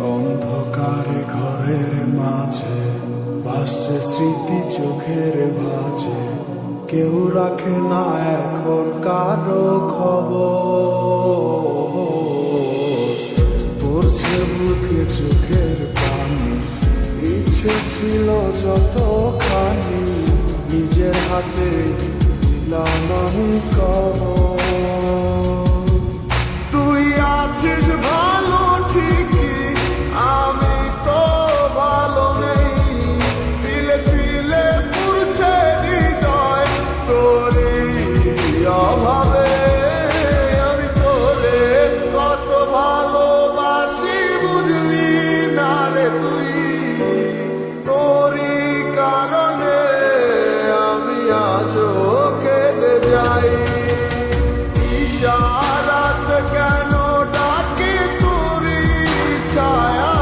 অন্ধকারে ঘরের মাঝে ভাসছে স্মৃতি চোখের ভাঁজে, কেউ রাখে না এখন কারো খবর। পড়ছে বুকে চোখের পানি, ইচ্ছে ছিল যতখানি, নিজের হাতে দিলাম আমি কবর। তুই আছিস ভালো ঠিকই, আমি তো ভালো নেই। তিলে তিলে পুড়ছে হৃদয় তোরই অভাবে। আমি তোরে কত ভালোবাসি বুঝলি না রে তুই। তোরই কারণে আমি আজও কেঁদে যাই। ইশারাত কেন ডাকে তোরই ছায়া,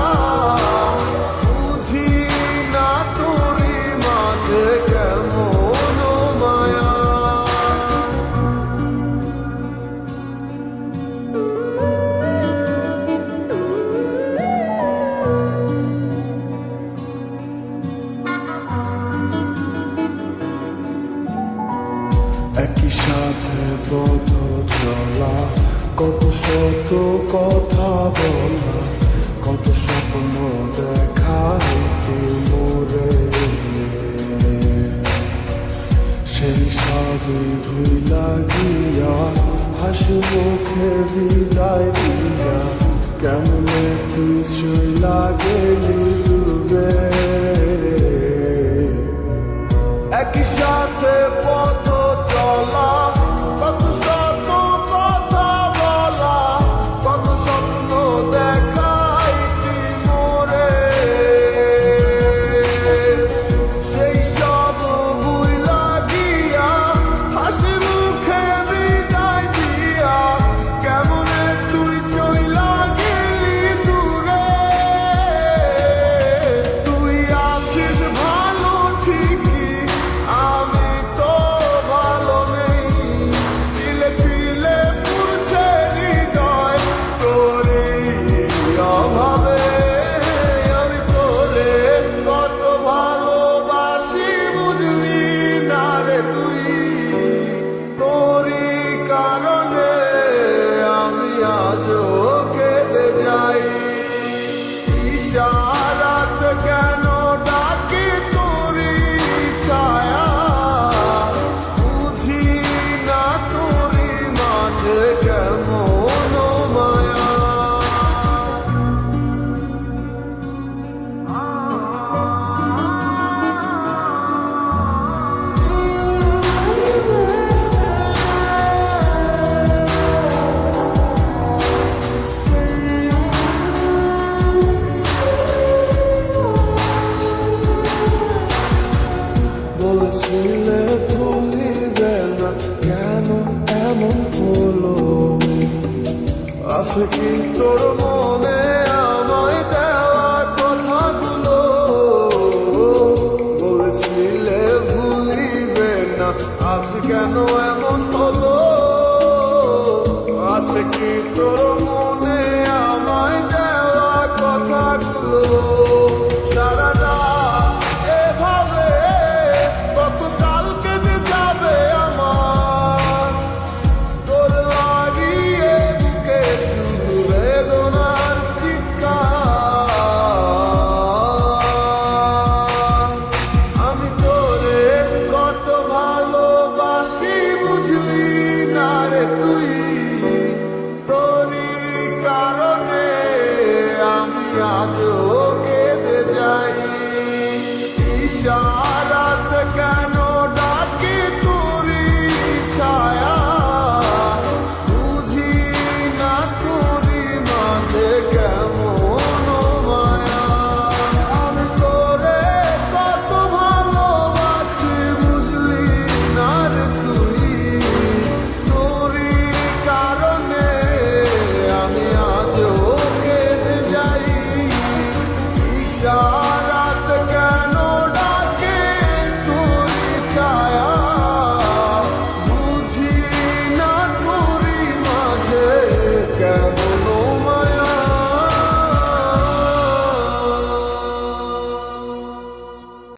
বুঝি না তোরই মাঝে কেমন মায়া। একই সাথে পথ চলা, কত শত কথা বলা, কত স্বপ্ন দেখা মোরে। সেই সবই ভুলা গিয়া, হাসি মুখে বিদায় দিয়া, কেমনে তুই চইলা গেলি ডুবে। একই সাথে পথ চলা, কত শত কথা বলা, কত স্বপ্ন দেখাইতি মোরে। সেই সব ভুইলা গিয়া, হাসি মুখে বিদায় দিয়া, কেমনে তুই চইলা গেলি দূরে। তুই আছিস ভালো ঠিকই, আমি তো ভালো নেই। তিলে তিলে পুড়ছে হৃদয় তোরই অভাবে। আমি তোরে কত ভালোবাসি বুঝলি না রে তুই। তোরই কারণে আমি আজও কেঁদে যাই। ইশারাত কেন ডাকে তোরই ছায়া, বুঝি না তোরই মাঝে কেমন মায়া। বলেছিলে ভুলিবে না, কেন এমন হলো? আছে কি তোর মনে আমায় দেওয়া কথাগুলো? বলেছিলে ভুলিবে না, আজ কেন এমন হলো? আছে কি তোর মনে আমায় দেওয়া কথাগুলো? সারা রাত এভাবে কত কাল কেটে যাবে আমার, তোর লাগিয়ে বুকে শুধু বেদনার চিৎকার। আমি তোরে কত ভালোবাসি বুঝলি না রে তুই। তোরই কারণে আমি আজও কেঁদে যাই। ইশারাত কেন ডাকে তোরই ছায়া, বুঝি না তোরই মাঝে কেমন